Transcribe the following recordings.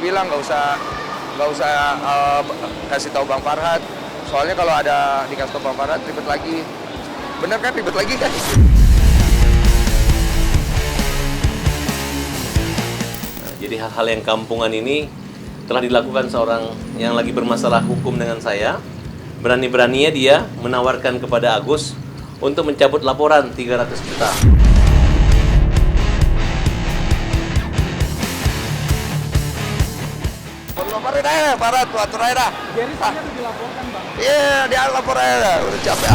bilang nggak usah kasih tahu Bang Farhad. Soalnya kalau ada dikasih tahu Bang Farhad ribet lagi. Bener kan, ribet lagi kan? Jadi hal-hal yang kampungan ini telah dilakukan seorang yang lagi bermasalah hukum dengan saya. Berani-beraninya dia menawarkan kepada Agus untuk mencabut laporan 300 juta. Laporin aja, Farhad, tuh atur aja dah. Jadi saya udah dilaporkan, Bang. Iya, dia lapor aja dah, udah capek.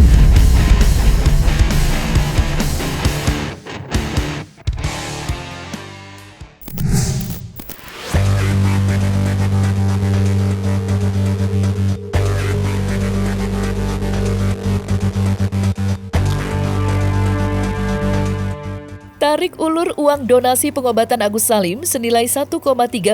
Tarik ulur uang donasi pengobatan Agus Salim senilai 1,3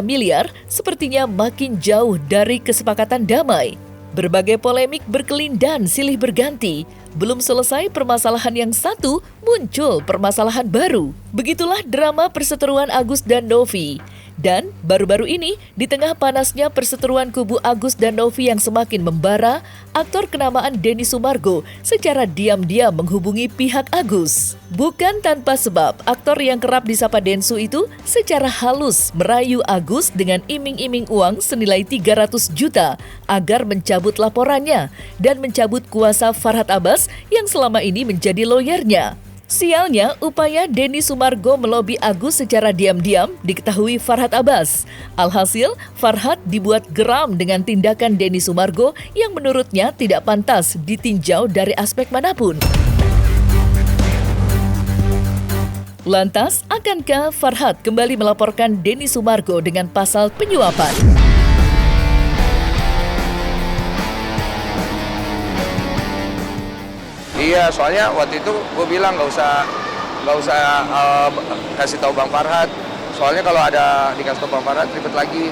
miliar sepertinya makin jauh dari kesepakatan damai. Berbagai polemik berkelindan silih berganti. Belum selesai permasalahan yang satu, muncul permasalahan baru. Begitulah drama perseteruan Agus dan Novi. Dan baru-baru ini, di tengah panasnya perseteruan kubu Agus dan Novi yang semakin membara, aktor kenamaan Denny Sumargo secara diam-diam menghubungi pihak Agus. Bukan tanpa sebab, aktor yang kerap disapa Densu itu secara halus merayu Agus dengan iming-iming uang senilai 300 juta agar mencabut laporannya dan mencabut kuasa Farhad Abbas yang selama ini menjadi lawyernya. Sialnya, upaya Denny Sumargo melobi Agus secara diam-diam diketahui Farhad Abbas. Alhasil, Farhad dibuat geram dengan tindakan Denny Sumargo yang menurutnya tidak pantas ditinjau dari aspek manapun. Lantas, akankah Farhad kembali melaporkan Denny Sumargo dengan pasal penyuapan? Iya, soalnya waktu itu gue bilang nggak usah kasih tahu Bang Farhad. Soalnya kalau ada dikasih tahu Bang Farhad ribet lagi.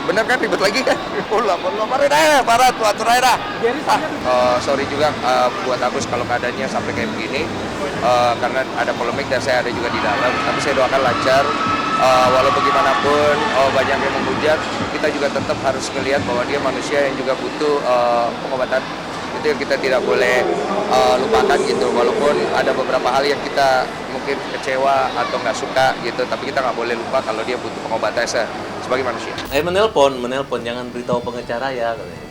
Bener kan, ribet lagi kan? Laporin aja, Farhad, tuh atur aja dah. Jadi saya Sorry juga buat Agus kalau keadaannya sampai kayak begini, karena ada polemik dan saya ada juga di dalam. Tapi saya doakan lancar. Walau bagaimanapun banyak yang menghujat, kita juga tetap harus melihat bahwa dia manusia yang juga butuh pengobatan. Itu yang kita tidak boleh lupakan gitu, walaupun ada beberapa hal yang kita mungkin kecewa atau nggak suka gitu, tapi kita nggak boleh lupa kalau dia butuh pengobatan sebagai manusia. Menelpon, jangan beritahu pengacara ya. Katanya.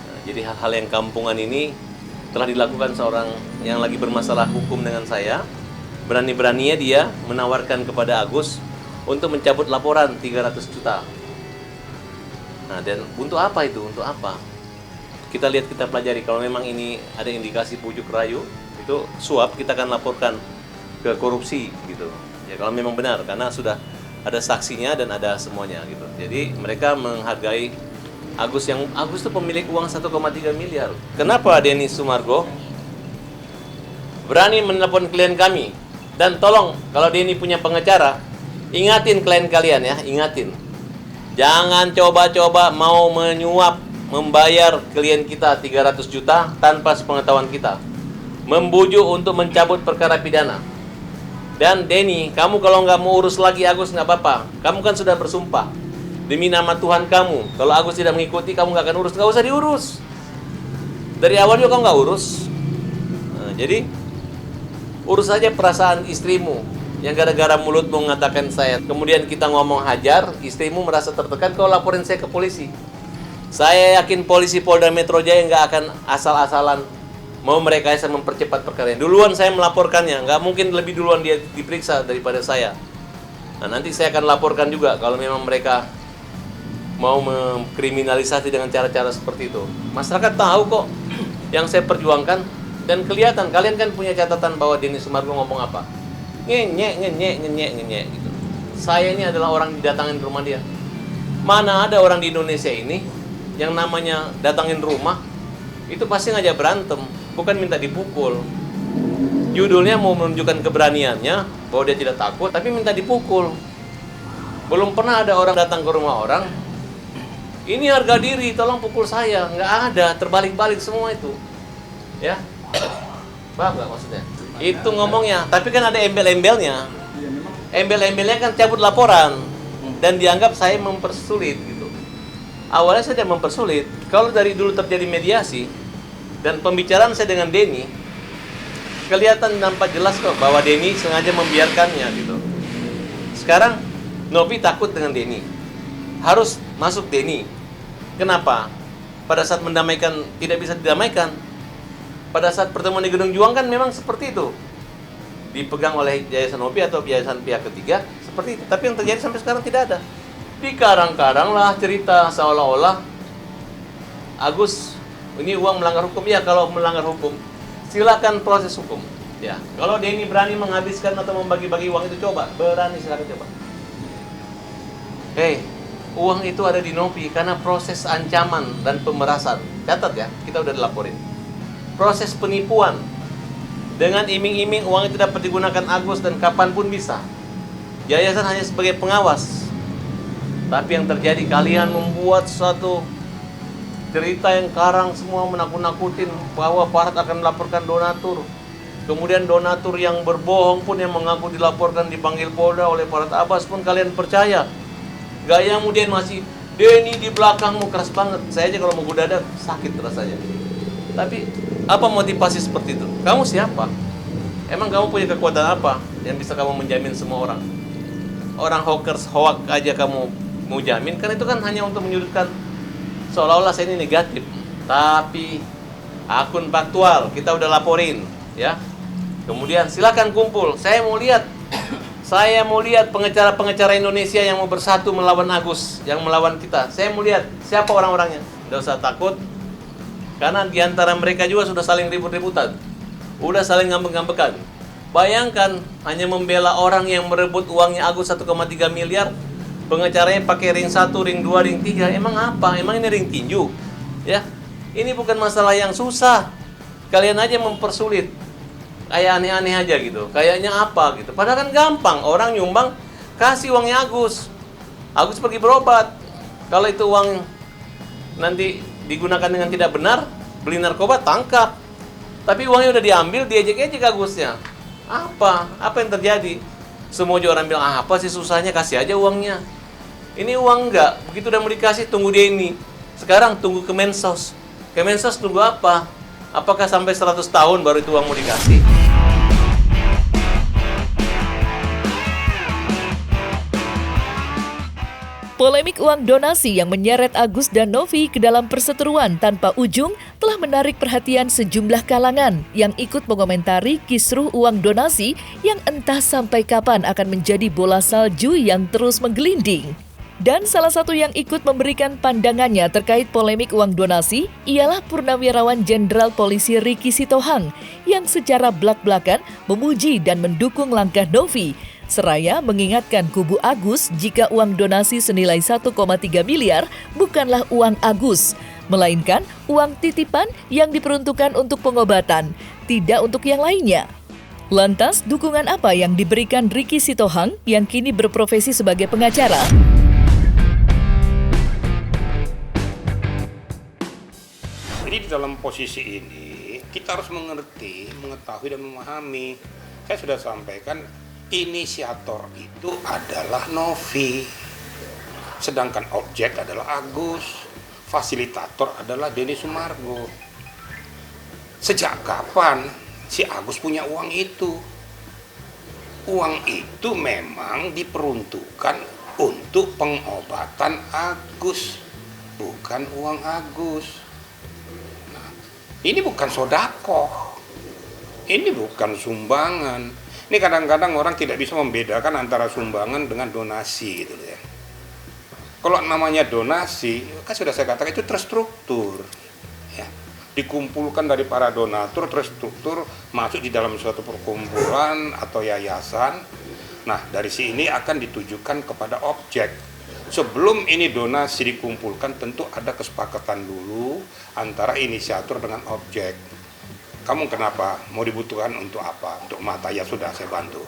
Nah, jadi hal-hal yang kampungan ini telah dilakukan seorang yang lagi bermasalah hukum dengan saya. Berani-beraninya dia menawarkan kepada Agus untuk mencabut laporan 300 juta. Nah, dan untuk apa itu? Untuk apa? Kita lihat, kita pelajari. Kalau memang ini ada indikasi bujuk rayu, itu suap, kita akan laporkan ke korupsi gitu. Ya kalau memang benar, karena sudah ada saksinya dan ada semuanya gitu. Jadi mereka menghargai Agus itu pemilik uang 1,3 miliar. Kenapa Denny Sumargo berani menelpon klien kami? Dan tolong kalau Denny punya pengacara, ingatin klien kalian ya, ingatin. Jangan coba-coba mau menyuap, membayar klien kita 300 juta tanpa sepengetahuan kita. Membujuk untuk mencabut perkara pidana. Dan Denny, kamu kalau nggak mau urus lagi Agus nggak apa-apa. Kamu kan sudah bersumpah. Demi nama Tuhan kamu, kalau Agus tidak mengikuti, kamu nggak akan urus. Nggak usah diurus. Dari awal juga kamu nggak urus. Nah, jadi, urus saja perasaan istrimu. Yang gara-gara mulutmu mengatakan saya. Kemudian kita ngomong hajar, istrimu merasa tertekan, kau laporin saya ke polisi. Saya yakin polisi Polda Metro Jaya nggak akan asal-asalan mau merekayasa mempercepat perkara ini. Duluan saya melaporkannya, nggak mungkin lebih duluan dia diperiksa daripada saya. Nah, nanti saya akan laporkan juga kalau memang mereka mau mengkriminalisasi dengan cara-cara seperti itu. Masyarakat tahu kok yang saya perjuangkan dan kelihatan. Kalian kan punya catatan bahwa Denny Sumargo ngomong apa? Ngenyek gitu. Saya ini adalah orang didatangin rumah dia. Mana ada orang di Indonesia ini yang namanya datangin rumah, itu pasti ngajak berantem, bukan minta dipukul. Judulnya mau menunjukkan keberaniannya, bahwa dia tidak takut, tapi minta dipukul. Belum pernah ada orang datang ke rumah orang, ini harga diri, tolong pukul saya. Nggak ada, terbalik-balik semua itu. Ya, paham nggak maksudnya? Itu ngomongnya, tapi kan ada embel-embelnya. Embel-embelnya kan cabut laporan. dan dianggap saya mempersulit gitu. Awalnya saya tidak mempersulit. Kalau dari dulu terjadi mediasi dan pembicaraan saya dengan Denny, kelihatan nampak jelas kok bahwa Denny sengaja membiarkannya gitu. Sekarang Novi takut dengan Denny. Harus masuk Denny. Kenapa? Pada saat mendamaikan tidak bisa didamaikan. Pada saat pertemuan di Gedung Juang kan memang seperti itu. Dipegang oleh Yayasan Novi atau yayasan pihak ketiga seperti itu. Tapi yang terjadi sampai sekarang tidak ada. Dikarang-karanglah cerita seolah-olah Agus ini uang melanggar hukum. Ya, kalau melanggar hukum silakan proses hukum. Ya, kalau Denny berani menghabiskan atau membagi-bagi uang itu, coba berani, silakan coba. Uang itu ada di Novi karena proses ancaman dan pemerasan. Catat ya, kita udah dilaporin. Proses penipuan dengan iming-iming uang itu dapat digunakan Agus dan kapanpun bisa. Yayasan hanya sebagai pengawas. Tapi yang terjadi, kalian membuat suatu cerita yang karang, semua menakut-nakutin bahwa Farhat akan melaporkan donatur. Kemudian donatur yang berbohong pun, yang mengaku dilaporkan, dipanggil Polda oleh Farhat Abbas pun kalian percaya. Gaya kemudian masih, Denny di belakangmu keras banget. Saya aja kalau mau dada sakit rasanya. Tapi apa motivasi seperti itu? Kamu siapa? Emang kamu punya kekuatan apa yang bisa kamu menjamin semua orang? Orang hoax aja kamu mau jamin? Kan itu kan hanya untuk menyudutkan seolah-olah saya ini negatif. Tapi akun faktual kita udah laporin, ya. Kemudian silakan kumpul. Saya mau lihat pengecara-pengecara Indonesia yang mau bersatu melawan Agus, yang melawan kita. Saya mau lihat siapa orang-orangnya. Tidak usah takut, karena diantara mereka juga sudah saling ribut-ributan, udah saling ngambek-ngambekan. Bayangkan hanya membela orang yang merebut uangnya Agus 1,3 miliar, pengecaranya pakai ring 1, ring 2, ring 3. Emang apa? Emang ini ring tinju? Ya, ini bukan masalah yang susah. Kalian aja mempersulit. Kayak aneh-aneh aja gitu. Kayaknya apa gitu. Padahal kan gampang. Orang nyumbang, kasih uangnya Agus. Agus pergi berobat. Kalau itu uang nanti digunakan dengan tidak benar, beli narkoba, tangkap. Tapi uangnya udah diambil, diejek-ejek Agusnya. Apa yang terjadi? Semua orang bilang, apa sih susahnya, kasih aja uangnya. Ini uang enggak. Begitu udah mau dikasih, tunggu Denny. Sekarang tunggu Kemensos. Kemensos tunggu apa? Apakah sampai 100 tahun baru itu uang mau dikasih? Polemik uang donasi yang menyeret Agus dan Novi ke dalam perseteruan tanpa ujung telah menarik perhatian sejumlah kalangan yang ikut mengomentari kisruh uang donasi yang entah sampai kapan akan menjadi bola salju yang terus menggelinding. Dan salah satu yang ikut memberikan pandangannya terkait polemik uang donasi ialah Purnawirawan Jenderal Polisi Ricky Sitohang yang secara blak-blakan memuji dan mendukung langkah Novi, seraya mengingatkan kubu Agus jika uang donasi senilai 1,3 miliar bukanlah uang Agus, melainkan uang titipan yang diperuntukkan untuk pengobatan, tidak untuk yang lainnya. Lantas, dukungan apa yang diberikan Ricky Sitohang yang kini berprofesi sebagai pengacara? Jadi di dalam posisi ini, kita harus mengerti, mengetahui dan memahami. Saya sudah sampaikan, inisiator itu adalah Novi. Sedangkan objek adalah Agus. Fasilitator adalah Denny Sumargo. Sejak kapan si Agus punya uang itu? Uang itu memang diperuntukkan untuk pengobatan Agus, bukan uang Agus. Ini bukan sodakoh, ini bukan sumbangan. Ini kadang-kadang orang tidak bisa membedakan antara sumbangan dengan donasi gitu ya. Kalau namanya donasi, kan sudah saya katakan itu terstruktur, ya. Dikumpulkan dari para donatur, terstruktur, masuk di dalam suatu perkumpulan atau yayasan. Nah, dari sini akan ditujukan kepada objek. Sebelum ini donasi dikumpulkan, tentu ada kesepakatan dulu antara inisiator dengan objek. Kamu kenapa? Mau dibutuhkan untuk apa? Untuk mata, ya sudah saya bantu.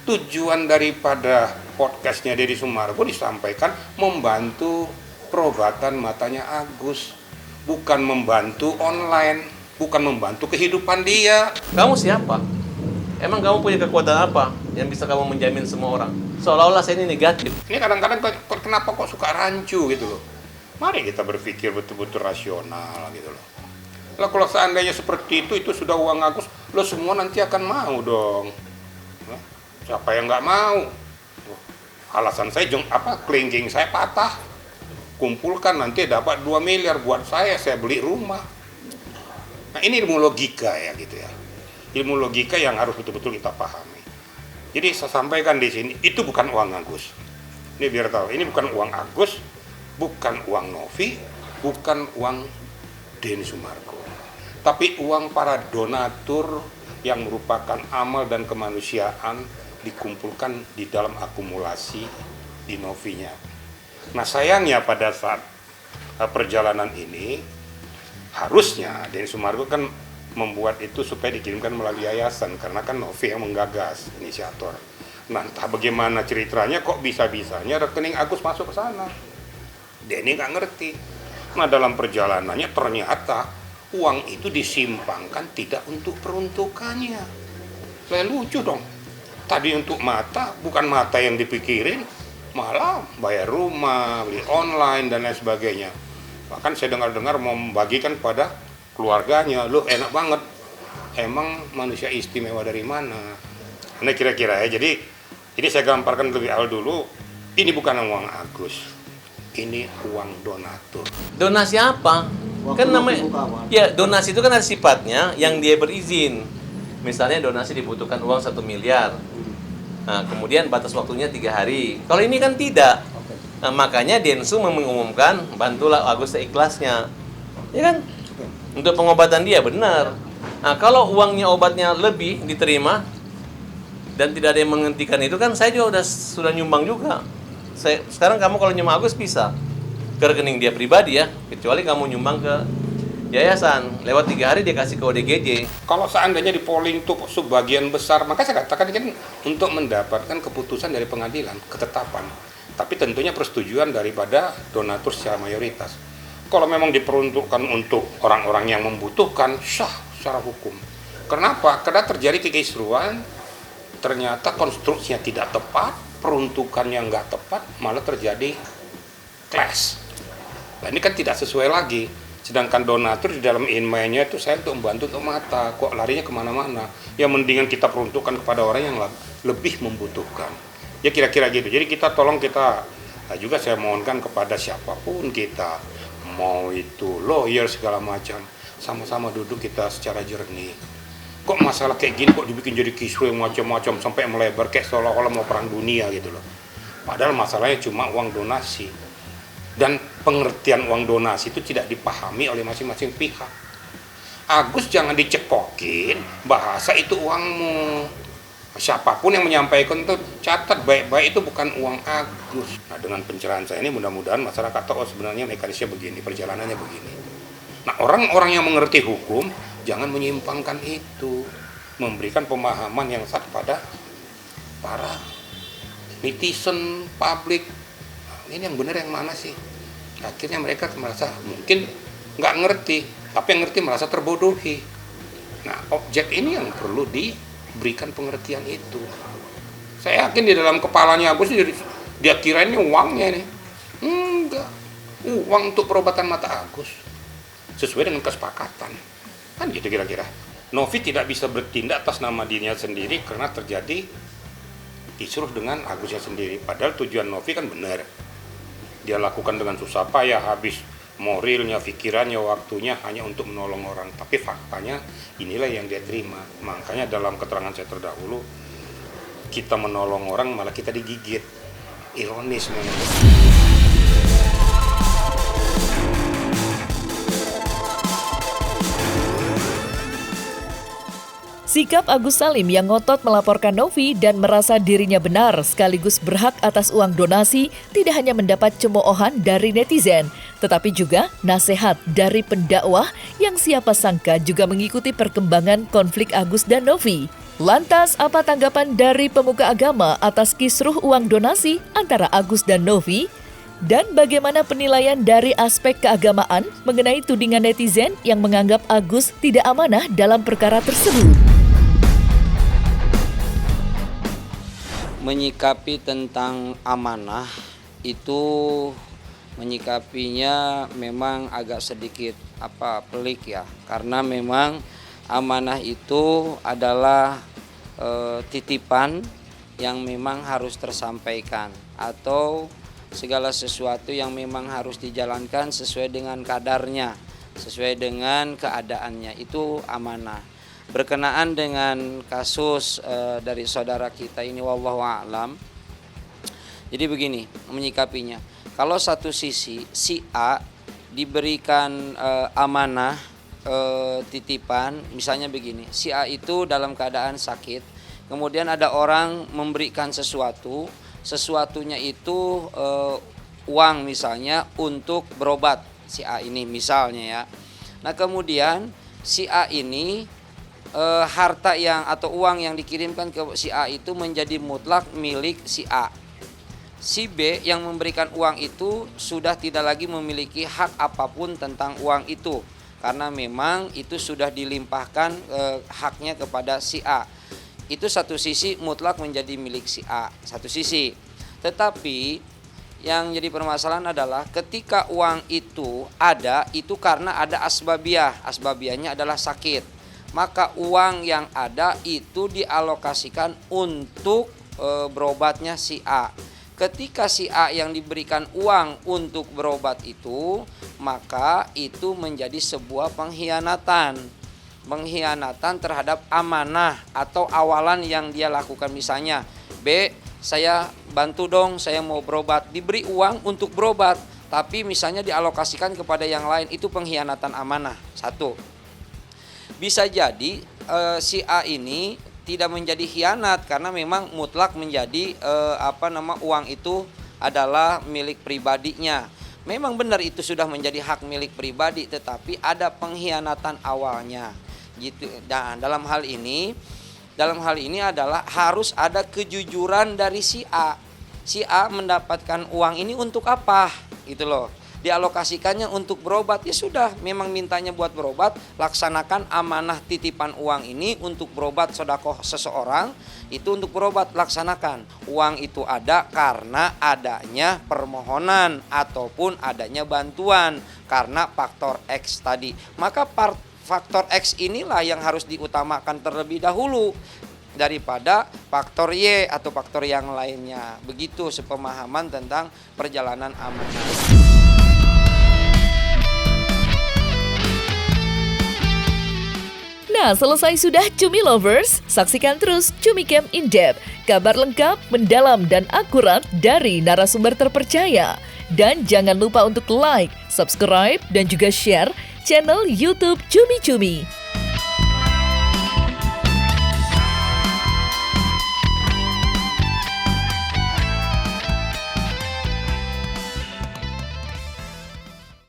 Tujuan daripada podcastnya Denny Sumargo disampaikan membantu perobatan matanya Agus. Bukan membantu online, bukan membantu kehidupan dia. Kamu siapa? Emang kamu punya kekuatan apa yang bisa kamu menjamin semua orang? Seolah-olah saya ini negatif. Ini kadang-kadang kenapa kok suka rancu gitu loh. Mari kita berpikir betul-betul rasional gitu loh. Lah kalau seandainya seperti itu sudah uang Agus, lo semua nanti akan mau dong. Nah, siapa yang nggak mau? Alasan saya kelingking saya patah. Kumpulkan nanti dapat 2 miliar buat saya beli rumah. Nah ini ilmu logika ya gitu ya. Ilmu logika yang harus betul-betul kita pahami. Jadi saya sampaikan di sini, itu bukan uang Agus. Ini biar tahu, ini bukan uang Agus, bukan uang Novi, bukan uang Denny Sumargo. Tapi uang para donatur yang merupakan amal dan kemanusiaan dikumpulkan di dalam akumulasi di Novinya. Nah sayangnya pada saat perjalanan ini, harusnya Denny Sumargo kan membuat itu supaya dikirimkan melalui yayasan, karena kan Novi yang menggagas, inisiator. Nah entah bagaimana ceritanya kok bisa-bisanya rekening Agus masuk ke sana. Denny nggak ngerti. Nah dalam perjalanannya ternyata uang itu disimpangkan tidak untuk peruntukannya. Lah lucu dong. Tadi untuk mata, bukan mata yang dipikirin, malah bayar rumah, beli online dan lain sebagainya. Bahkan saya dengar-dengar mau membagikan pada keluarganya. Loh enak banget. Emang manusia istimewa dari mana? Nah kira-kira ya. Jadi ini saya gambarkan lebih awal dulu. Ini bukan uang Agus. Ini uang donatur. Donasi apa? Kan namanya, ya donasi itu kan ada sifatnya yang dia berizin. Misalnya donasi dibutuhkan uang 1 miliar. Nah, kemudian batas waktunya 3 hari. Kalau ini kan tidak. Nah, makanya Densu mengumumkan bantulah Agus seikhlasnya. Ya kan? Untuk pengobatan dia benar. Nah, kalau uangnya obatnya lebih diterima dan tidak ada yang menghentikan itu kan saya juga sudah nyumbang juga. Sekarang kamu kalau nyumbang Agus bisa ke rekening dia pribadi ya, kecuali kamu nyumbang ke yayasan lewat 3 hari dia kasih ke ODGJ. Kalau seandainya di polling tuh sebagian besar, maka saya katakan kan untuk mendapatkan keputusan dari pengadilan, ketetapan, tapi tentunya persetujuan daripada donatur secara mayoritas. Kalau memang diperuntukkan untuk orang-orang yang membutuhkan, sah secara hukum. Kenapa? Karena terjadi kekisruan, ternyata konstruksinya tidak tepat, peruntukannya nggak tepat, malah terjadi clash. Nah ini kan tidak sesuai lagi. Sedangkan donatur di dalam inmainya itu saya untuk membantu untuk mata, kok larinya kemana-mana. Ya mendingan kita peruntukkan kepada orang yang lebih membutuhkan. Ya kira-kira gitu. Jadi kita tolong juga saya mohonkan kepada siapapun kita, mau itu lawyer segala macam, sama-sama duduk kita secara jernih. Kok masalah kayak gini kok dibikin jadi kisru yang macam-macam sampai melebar kayak seolah-olah mau perang dunia gitu loh. Padahal masalahnya cuma uang donasi. Dan pengertian uang donasi itu tidak dipahami oleh masing-masing pihak. Agus jangan dicekokin, bahasa itu uangmu. Siapapun yang menyampaikan itu catat baik-baik itu bukan uang Agus. Nah dengan pencerahan saya ini mudah-mudahan masyarakat tahu sebenarnya mekanisme begini, perjalanannya begini. Nah orang-orang yang mengerti hukum jangan menyimpangkan itu. Memberikan pemahaman yang sah pada para netizen, publik. Ini yang benar yang mana sih? Akhirnya mereka merasa mungkin nggak ngerti, tapi yang ngerti merasa terbodohi. Nah, objek ini yang perlu diberikan pengertian itu. Saya yakin di dalam kepalanya Agus dia kira ini uangnya nih. Enggak. Uang untuk perobatan mata Agus. Sesuai dengan kesepakatan. Kan gitu kira-kira. Novi tidak bisa bertindak atas nama dirinya sendiri karena terjadi kisruh dengan Agusnya sendiri. Padahal tujuan Novi kan benar. Dia lakukan dengan susah payah, habis moralnya, pikirannya, waktunya hanya untuk menolong orang. Tapi faktanya inilah yang dia terima. Makanya dalam keterangan saya terdahulu, kita menolong orang malah kita digigit. Ironis memang. Sikap Agus Salim yang ngotot melaporkan Novi dan merasa dirinya benar sekaligus berhak atas uang donasi tidak hanya mendapat cemoohan dari netizen, tetapi juga nasihat dari pendakwah yang siapa sangka juga mengikuti perkembangan konflik Agus dan Novi. Lantas, apa tanggapan dari pemuka agama atas kisruh uang donasi antara Agus dan Novi? Dan bagaimana penilaian dari aspek keagamaan mengenai tudingan netizen yang menganggap Agus tidak amanah dalam perkara tersebut? menyikapi tentang amanah itu menyikapinya memang agak sedikit pelik ya, karena memang amanah itu adalah titipan yang memang harus tersampaikan, atau segala sesuatu yang memang harus dijalankan sesuai dengan kadarnya, sesuai dengan keadaannya, itu amanah. Berkenaan dengan kasus dari saudara kita ini, wallahu a'lam. Jadi begini menyikapinya. Kalau satu sisi si A diberikan amanah titipan, misalnya begini, si A itu dalam keadaan sakit, kemudian ada orang memberikan sesuatunya itu uang misalnya untuk berobat si A ini misalnya ya. Nah kemudian si A ini harta yang atau uang yang dikirimkan ke si A itu menjadi mutlak milik si A. Si B yang memberikan uang itu sudah tidak lagi memiliki hak apapun tentang uang itu, karena memang itu sudah dilimpahkan haknya kepada si A. Itu satu sisi mutlak menjadi milik si A, satu sisi. Tetapi yang jadi permasalahan adalah ketika uang itu ada, itu karena ada asbabiyah. Asbabiyahnya adalah sakit. Maka uang yang ada itu dialokasikan untuk berobatnya si A. Ketika si A yang diberikan uang untuk berobat itu, maka itu menjadi sebuah pengkhianatan. Pengkhianatan terhadap amanah atau awalan yang dia lakukan. Misalnya, B, saya bantu dong, saya mau berobat. Diberi uang untuk berobat, tapi misalnya dialokasikan kepada yang lain, itu pengkhianatan amanah. Satu. Bisa jadi si A ini tidak menjadi khianat karena memang mutlak menjadi uang itu adalah milik pribadinya. Memang benar itu sudah menjadi hak milik pribadi, tetapi ada pengkhianatan awalnya. Gitu. Dan dalam hal ini adalah harus ada kejujuran dari si A. Si A mendapatkan uang ini untuk apa? Gitu loh. Dialokasikannya untuk berobat, ya sudah, memang mintanya buat berobat, laksanakan amanah titipan uang ini untuk berobat sedekah seseorang, itu untuk berobat, laksanakan. Uang itu ada karena adanya permohonan ataupun adanya bantuan karena faktor X tadi. Maka faktor X inilah yang harus diutamakan terlebih dahulu daripada faktor Y atau faktor yang lainnya. Begitu sepemahaman tentang perjalanan amanah. Nah, selesai sudah Cumi Lovers? Saksikan terus Cumi Camp In Depth, kabar lengkap, mendalam, dan akurat dari narasumber terpercaya. Dan jangan lupa untuk like, subscribe, dan juga share channel YouTube Cumi Cumi.